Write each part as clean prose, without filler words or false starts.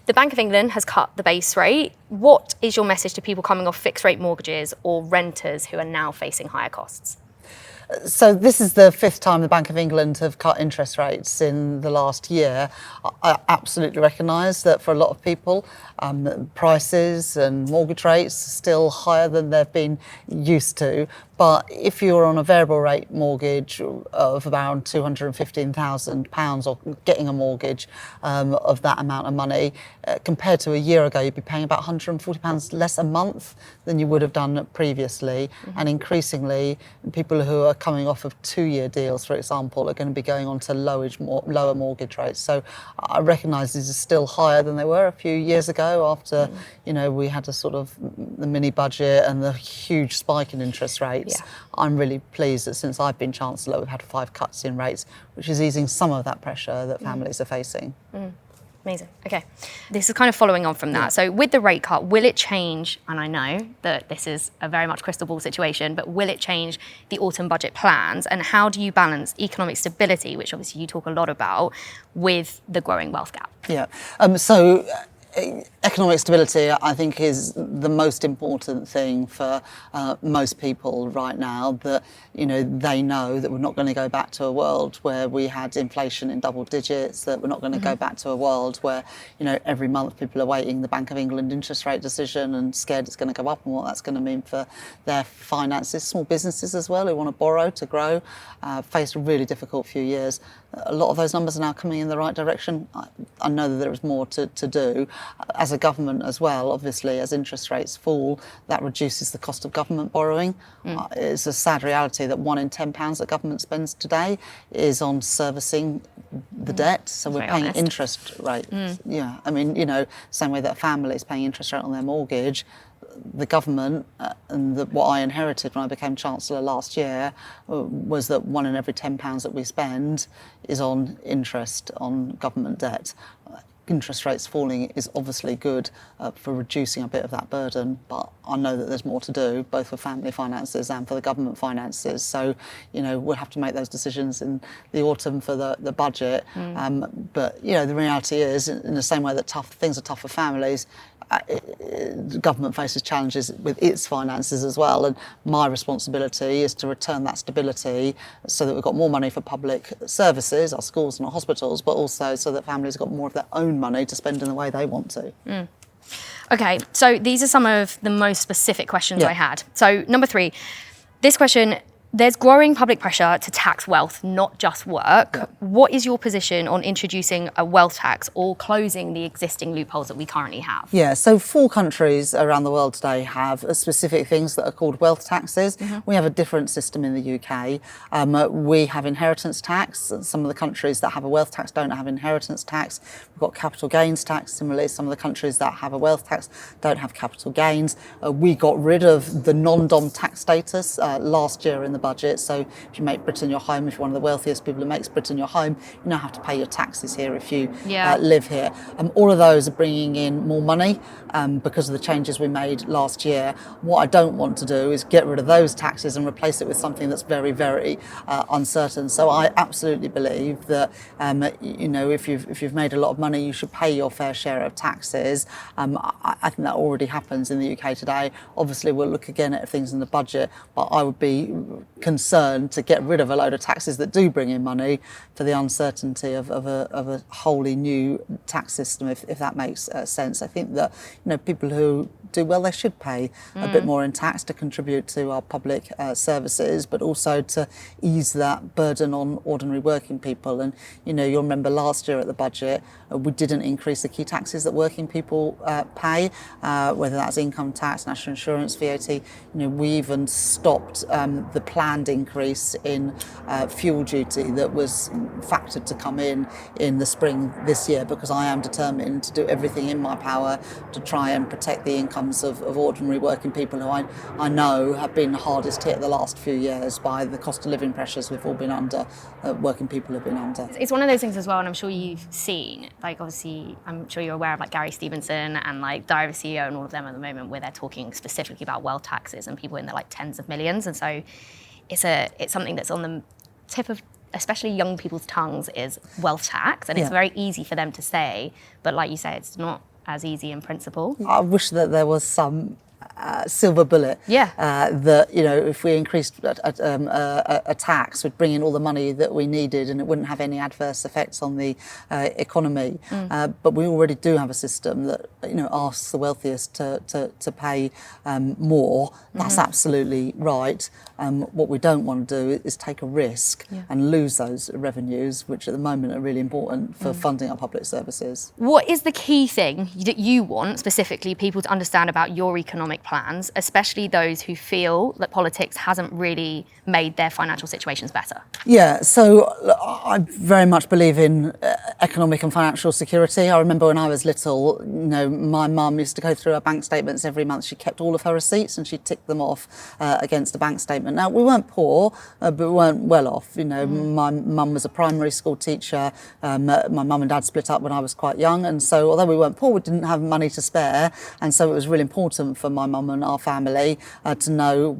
The Bank of England has cut the base rate. What is your message to people coming off fixed rate mortgages or renters who are now facing higher costs? So this is the fifth time the Bank of England have cut interest rates in the last year. I absolutely recognise that for a lot of people, prices and mortgage rates are still higher than they've been used to. But if you're on a variable rate mortgage of around £215,000 or getting a mortgage of that amount of money, compared to a year ago, you'd be paying about £140 less a month than you would have done previously. Mm-hmm. And increasingly, people who are coming off of 2-year deals, for example, are going to be going on to lower mortgage rates. So I recognise these are still higher than they were a few years ago after, we had a sort of the mini budget and the huge spike in interest rates. Yeah. I'm really pleased that since I've been Chancellor, we've had 5 cuts in rates, which is easing some of that pressure that families are facing. Amazing. Okay. This is kind of following on from that. Yeah. So with the rate cut, will it change, and I know that this is a very much crystal ball situation, but will it change the autumn budget plans? And how do you balance economic stability, which obviously you talk a lot about, with the growing wealth gap? Yeah. Economic stability, I think, is the most important thing for most people right now. That they know that we're not going to go back to a world where we had inflation in double digits. That we're not going to go back to a world where every month people are waiting the Bank of England interest rate decision and scared it's going to go up and what that's going to mean for their finances. Small businesses as well who want to borrow to grow faced a really difficult few years. A lot of those numbers are now coming in the right direction. I know that there is more to do. As a government as well, obviously, as interest rates fall, that reduces the cost of government borrowing. It's a sad reality that £1 in £10 that government spends today is on servicing the debt. So we're paying interest rate. Yeah, I mean, same way that a family is paying interest rate on their mortgage. The government, what I inherited when I became Chancellor last year, was that £1 in every £10 that we spend is on interest on government debt. Interest rates falling is obviously good for reducing a bit of that burden, but I know that there's more to do, both for family finances and for the government finances. So, we'll have to make those decisions in the autumn for the budget. But, the reality is, in the same way that things are tough for families, the government faces challenges with its finances as well, and my responsibility is to return that stability so that we've got more money for public services, our schools and our hospitals, but also so that families have got more of their own money to spend in the way they want to. Okay, so these are some of the most specific questions I had. So number 3, this question: there's growing public pressure to tax wealth, not just work. Yeah. What is your position on introducing a wealth tax or closing the existing loopholes that we currently have? Yeah, so 4 countries around the world today have specific things that are called wealth taxes. We have a different system in the UK. We have inheritance tax. Some of the countries that have a wealth tax don't have inheritance tax. We've got capital gains tax. Similarly, some of the countries that have a wealth tax don't have capital gains. We got rid of the non-dom tax status last year in the budget. So if you make Britain your home, if you're one of the wealthiest people who makes Britain your home, you now have to pay your taxes here if you live here. All of those are bringing in more money because of the changes we made last year. What I don't want to do is get rid of those taxes and replace it with something that's very, very uncertain. So I absolutely believe that if you've made a lot of money, you should pay your fair share of taxes. I think that already happens in the UK today. Obviously, we'll look again at things in the budget, but I would be concerned to get rid of a load of taxes that do bring in money for the uncertainty of a wholly new tax system, if that makes sense. I think that people who do well, they should pay a bit more in tax to contribute to our public services, but also to ease that burden on ordinary working people. And you'll remember last year at the budget, we didn't increase the key taxes that working people pay, whether that's income tax, national insurance, VAT. We even stopped the planned increase in fuel duty that was factored to come in the spring this year, because I am determined to do everything in my power to try and protect the incomes of ordinary working people who I know have been hardest hit the last few years by the cost of living pressures we've all been under, working people have been under. It's one of those things as well, and I'm sure you've seen, obviously, I'm sure you're aware of Gary Stevenson and Diary CEO and all of them at the moment, where they're talking specifically about wealth taxes and people in the tens of millions. And so it's something that's on the tip of especially young people's tongues, is wealth tax, and it's very easy for them to say, but like you say, it's not as easy in principle. I wish that there was some silver bullet. Yeah. That, you know, if we increased a tax, would bring in all the money that we needed, and it wouldn't have any adverse effects on the economy. But we already do have a system that, you know, asks the wealthiest to pay more. That's absolutely right. What we don't want to do is take a risk and lose those revenues, which at the moment are really important for funding our public services. What is the key thing that you want specifically people to understand about your economic plans, especially those who feel that politics hasn't really made their financial situations better? Yeah, so I very much believe in economic and financial security. I remember when I was little, you know, my mum used to go through her bank statements every month. She kept all of her receipts and she ticked them off against a bank statement. Now, we weren't poor, but we weren't well off. You know, my mum was a primary school teacher. My mum and dad split up when I was quite young, and so although we weren't poor, we didn't have money to spare, and so it was really important for my mum and our family to know,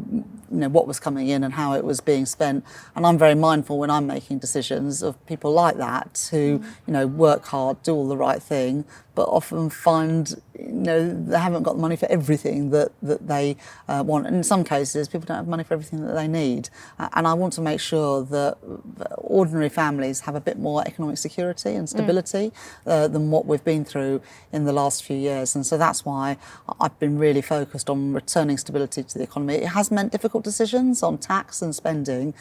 you know, what was coming in and how it was being spent. And I'm very mindful when I'm making decisions of people like that who, you know, work hard, do all the right thing, but often find, you know, they haven't got the money for everything that they want. And in some cases, people don't have money for everything that they need. And I want to make sure that ordinary families have a bit more economic security and stability than what we've been through in the last few years. And so that's why I've been really focused on returning stability to the economy. It has meant difficult decisions on tax and spending,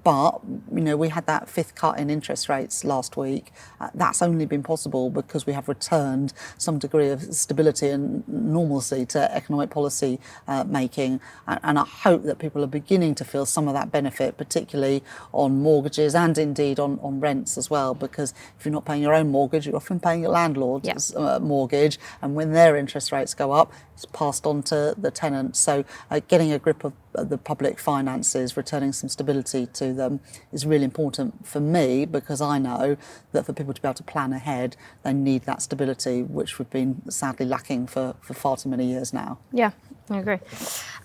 but, you know, we had that fifth cut in interest rates last week. That's only been possible because we have returned some degree of stability and normalcy to economic policy making, and I hope that people are beginning to feel some of that benefit, particularly on mortgages and indeed on rents as well, because if you're not paying your own mortgage, you're often paying your landlord's mortgage, and when their interest rates go up, it's passed on to the tenant. So getting a grip of the public finances, returning some stability to them is really important for me, because I know that for people to be able to plan ahead, they need that stability, which we've been sadly lacking for far too many years now. Yeah, I agree.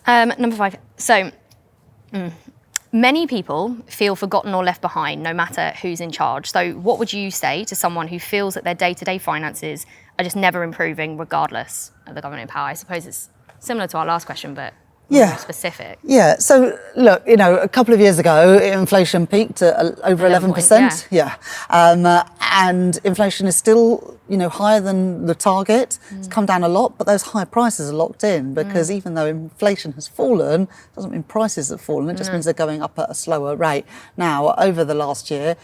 Number 5. So, many people feel forgotten or left behind, no matter who's in charge. So what would you say to someone who feels that their day-to-day finances are just never improving regardless of the government in power? I suppose it's similar to our last question, but more specific. Yeah, so look, you know, a couple of years ago, inflation peaked at over 11%. And inflation is still, you know, higher than the target. It's come down a lot, but those high prices are locked in, because even though inflation has fallen, it doesn't mean prices have fallen. It just means they're going up at a slower rate. Now, over the last year,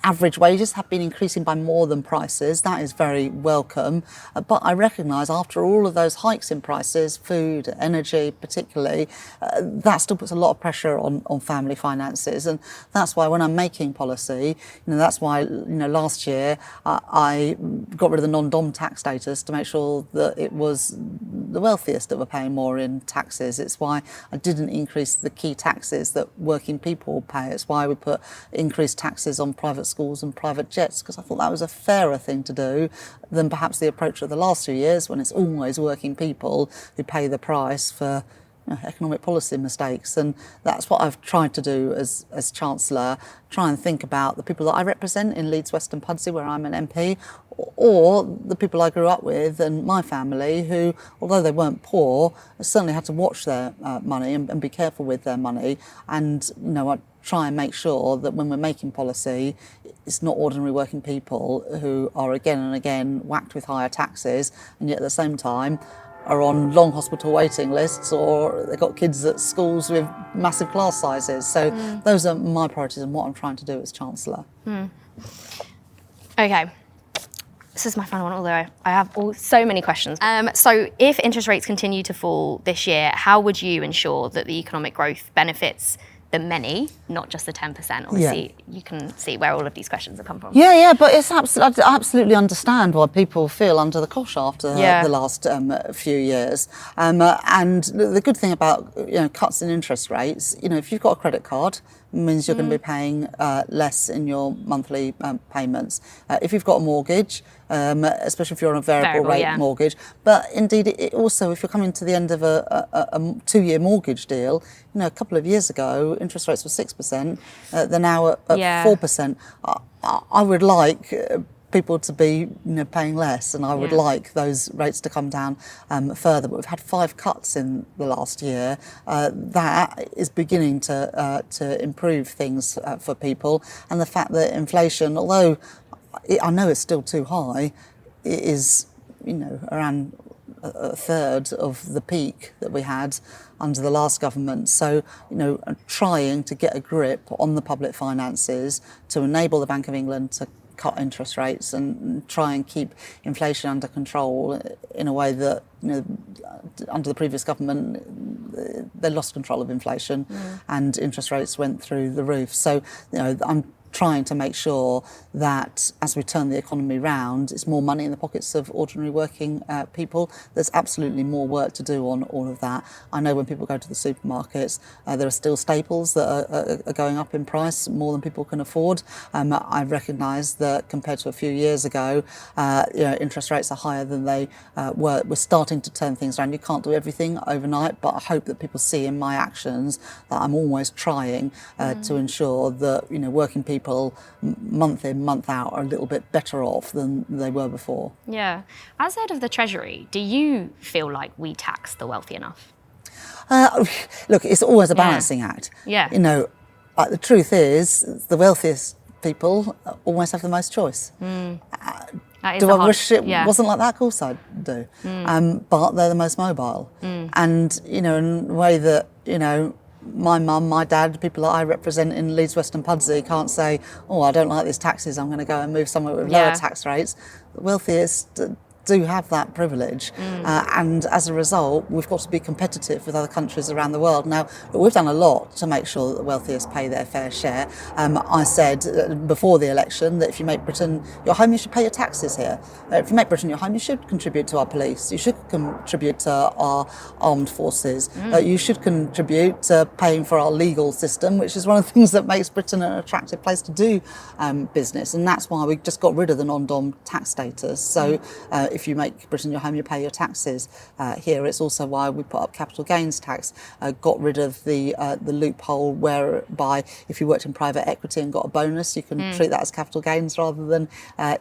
average wages have been increasing by more than prices. That is very welcome. But I recognise after all of those hikes in prices, food, energy particularly, that still puts a lot of pressure on family finances. And that's why when I'm making policy, you know, that's why, you know, last year I got rid of the non-dom tax status to make sure that it was the wealthiest that were paying more in taxes. It's why I didn't increase the key taxes that working people pay. It's why we put increased taxes on private schools and private jets, because I thought that was a fairer thing to do than perhaps the approach of the last few years, when it's always working people who pay the price for economic policy mistakes. And that's what I've tried to do as Chancellor, try and think about the people that I represent in Leeds, West and Pudsey, where I'm an MP, or the people I grew up with and my family who, although they weren't poor, certainly had to watch their money and be careful with their money. And, you know, I try and make sure that when we're making policy, it's not ordinary working people who are again and again whacked with higher taxes, and yet at the same time are on long hospital waiting lists, or they've got kids at schools with massive class sizes. So those are my priorities and what I'm trying to do as Chancellor. Okay. This is my final one, although I have so many questions. So if interest rates continue to fall this year, how would you ensure that the economic growth benefits the many, not just the 10%? Obviously, you can see where all of these questions have come from. Yeah, but it's I absolutely understand why people feel under the cosh after the last few years. And the good thing about, you know, cuts in interest rates, you know, if you've got a credit card, it means you're going to be paying less in your monthly payments. If you've got a mortgage, especially if you're on a variable rate mortgage, but indeed it also, if you're coming to the end of a 2-year mortgage deal, you know, a couple of years ago interest rates were 6%, they're now at 4%. I would like people to be paying less, and I would like those rates to come down further. But we've had 5 cuts in the last year. That is beginning to improve things for people, and the fact that inflation, although I know it's still too high, it is around a third of the peak that we had under the last government. So, trying to get a grip on the public finances to enable the Bank of England to cut interest rates and try and keep inflation under control in a way that, under the previous government, they lost control of inflation and interest rates went through the roof. So, I'm trying to make sure that as we turn the economy round, it's more money in the pockets of ordinary working people. There's absolutely more work to do on all of that. I know when people go to the supermarkets, there are still staples that are going up in price more than people can afford. I recognise that compared to a few years ago, interest rates are higher than they were. We're starting to turn things around. You can't do everything overnight, but I hope that people see in my actions that I'm always trying to ensure that working people month in, month out are a little bit better off than they were before. Yeah. As head of the Treasury, do you feel like we tax the wealthy enough? Look, it's always a balancing act. Yeah. The truth is, the wealthiest people always have the most choice. Do I wish it wasn't like that? Of course I do. But they're the most mobile. And, in a way that, my mum, my dad, people that I represent in Leeds Western Pudsey can't say, oh, I don't like these taxes, I'm going to go and move somewhere with lower tax rates. The wealthiest do have that privilege, and as a result we've got to be competitive with other countries around the world. Now, we've done a lot to make sure that the wealthiest pay their fair share. I said before the election that if you make Britain your home, you should pay your taxes here. If you make Britain your home, you should contribute to our police, you should contribute to our armed forces, you should contribute to paying for our legal system, which is one of the things that makes Britain an attractive place to do business, and that's why we just got rid of the non-dom tax status. So if you make Britain your home, you pay your taxes here. It's also why we put up capital gains tax, got rid of the loophole whereby if you worked in private equity and got a bonus, you can treat that as capital gains rather than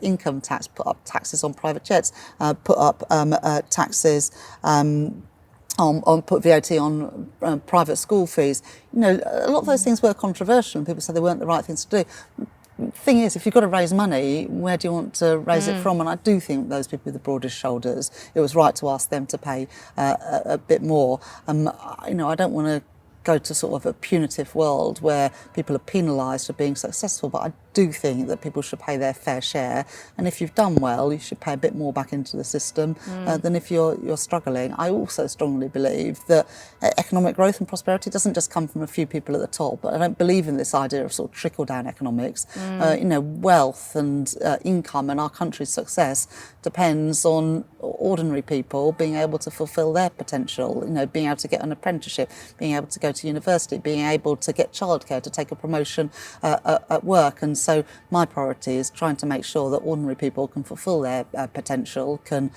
income tax, put up taxes on private jets, put up taxes put VAT on private school fees. A lot of those things were controversial and people said they weren't the right things to do. Thing is, if you've got to raise money, where do you want to raise it from? And I do think those people with the broadest shoulders, it was right to ask them to pay a bit more. I don't want to go to sort of a punitive world where people are penalised for being successful, but I do think that people should pay their fair share, and if you've done well, you should pay a bit more back into the system than if you're struggling. I also strongly believe that economic growth and prosperity doesn't just come from a few people at the top, but I don't believe in this idea of sort of trickle-down economics. Wealth and income and our country's success depends on ordinary people being able to fulfil their potential, being able to get an apprenticeship, being able to go to university, being able to get childcare, to take a promotion at work. And so my priority is trying to make sure that ordinary people can fulfil their potential, can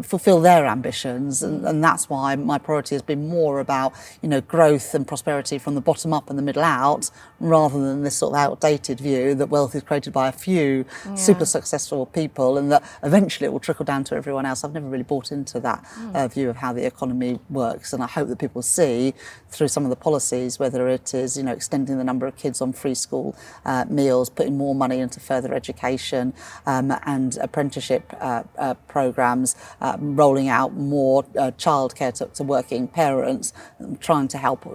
fulfil their ambitions, and that's why my priority has been more about growth and prosperity from the bottom up and the middle out, rather than this sort of outdated view that wealth is created by a few super successful people and that eventually it will trickle down to everyone else. I've never really bought into that view of how the economy works, and I hope that people see through some of the policies, whether it is extending the number of kids on free school meals, putting more money into further education and apprenticeship programmes, rolling out more childcare to working parents, trying to help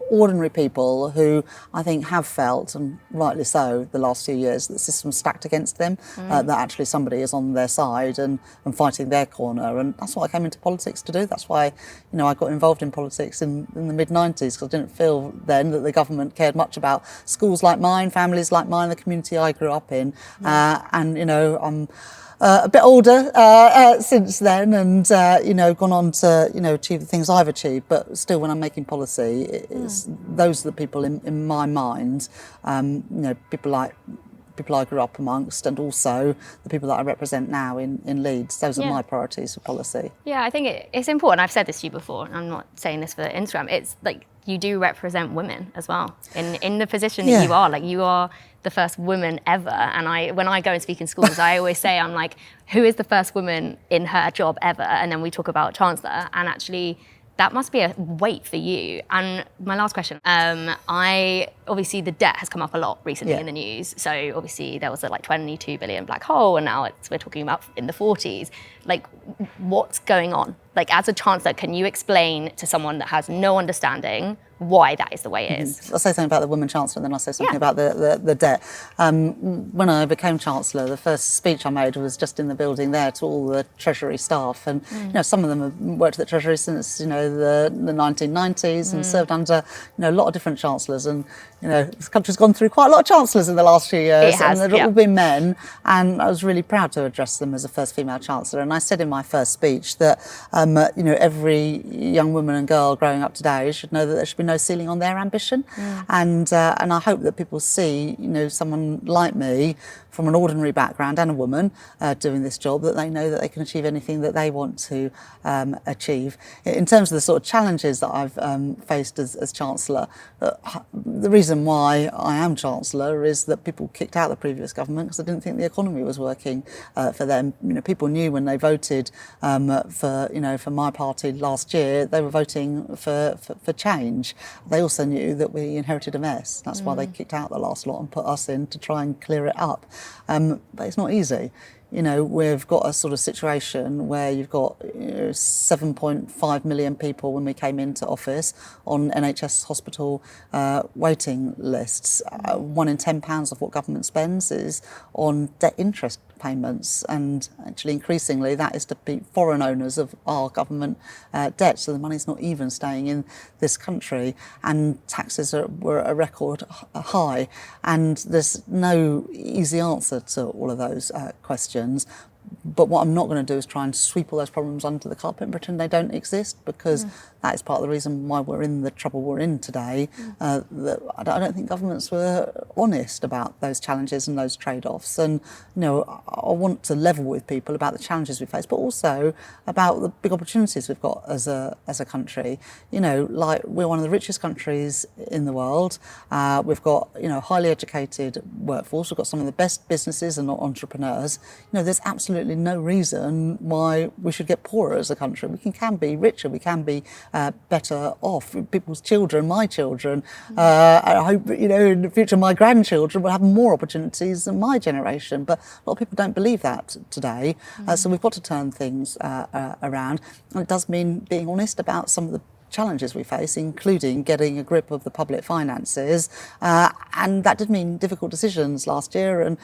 ordinary people who I think have felt, and rightly so, the last few years that the system's stacked against them, that actually somebody is on their side and fighting their corner. And that's what I came into politics to do. That's why I got involved in politics in the mid-90s, because I didn't feel then that the government cared much about schools like mine, families like mine, the community I grew up in. And I'm a bit older since then, and gone on to achieve the things I've achieved. But still, when I'm making policy, those are the people in my mind. People people I grew up amongst, and also the people that I represent now in Leeds. Those are my priorities for policy. Yeah, I think it's important. I've said this to you before, and I'm not saying this for Instagram. It's like you do represent women as well in the position that you are. Like, you are the first woman ever. And when I go and speak in schools, I always say, I'm like, who is the first woman in her job ever? And then we talk about Chancellor, and actually that must be a weight for you. And my last question, obviously the debt has come up a lot recently in the news. So obviously there was a 22 billion black hole, and now we're talking about in the 40s. Like, what's going on? Like, as a Chancellor, can you explain to someone that has no understanding why that is the way it is? I'll say something about the woman Chancellor, and then I'll say something about the debt. When I became Chancellor, the first speech I made was just in the building there to all the Treasury staff. And some of them have worked at the Treasury since the 1990s and served under a lot of different Chancellors. And this country's gone through quite a lot of Chancellors in the last few years. It has, and they've all been men. And I was really proud to address them as the first female Chancellor. And I said in my first speech that every young woman and girl growing up today should know that there should be no ceiling on their ambition. And I hope that people see someone like me, from an ordinary background and a woman doing this job, that they know that they can achieve anything that they want to achieve. In terms of the sort of challenges that I've faced as Chancellor, the reason why I am Chancellor is that people kicked out the previous government because they didn't think the economy was working for them. People knew when they voted for my party last year, they were voting for change. They also knew that we inherited a mess. That's why they kicked out the last lot and put us in to try and clear it up. But it's not easy. We've got a sort of situation where you've got 7.5 million people when we came into office on NHS hospital waiting lists. £1 in £10 of what government spends is on debt interest payments, and actually increasingly that is to be foreign owners of our government debt, so the money's not even staying in this country, and taxes were at a record high, and there's no easy answer to all of those questions. But what I'm not going to do is try and sweep all those problems under the carpet and pretend they don't exist, because that is part of the reason why we're in the trouble we're in today. That I don't think governments were honest about those challenges and those trade-offs. And I want to level with people about the challenges we face, but also about the big opportunities we've got as a country. Like, we're one of the richest countries in the world. We've got highly educated workforce. We've got some of the best businesses and entrepreneurs. There's absolutely no reason why we should get poorer as a country. We can be richer, we can be better off. People's children, my children, I hope in the future my grandchildren will have more opportunities than my generation. But a lot of people don't believe that today. So we've got to turn things around. And it does mean being honest about some of the challenges we face, including getting a grip of the public finances, and that did mean difficult decisions last year, and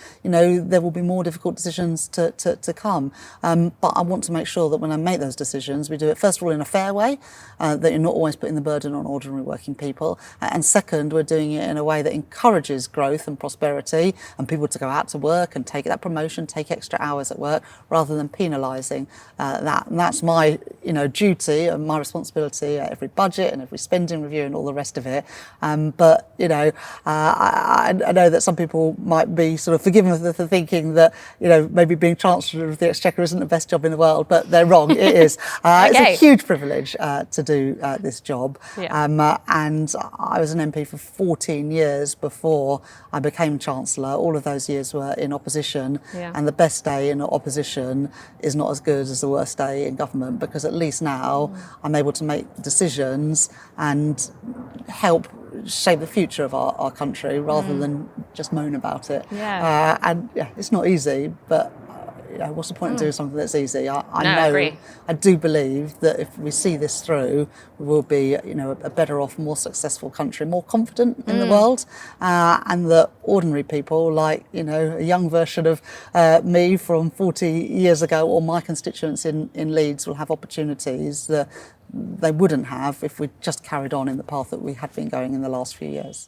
there will be more difficult decisions to come, but I want to make sure that when I make those decisions, we do it first of all in a fair way, that you're not always putting the burden on ordinary working people, and second, we're doing it in a way that encourages growth and prosperity and people to go out to work and take that promotion, take extra hours at work, rather than penalising that. And that's my duty and my responsibility every budget and every spending review and all the rest of it. But I know that some people might be sort of forgiven for thinking that maybe being Chancellor of the Exchequer isn't the best job in the world, but they're wrong. It is. It's a huge privilege to do this job. And I was an MP for 14 years before I became Chancellor. All of those years were in opposition, and the best day in opposition is not as good as the worst day in government, because at least now I'm able to make decisions and help shape the future of our country rather than just moan about it. It's not easy, but what's the point of doing something that's easy? I do believe that if we see this through, we will be a better off, more successful country, more confident in the world, and that ordinary people like a young version of me from 40 years ago, or my constituents in Leeds, will have opportunities that they wouldn't have if we just carried on in the path that we had been going in the last few years.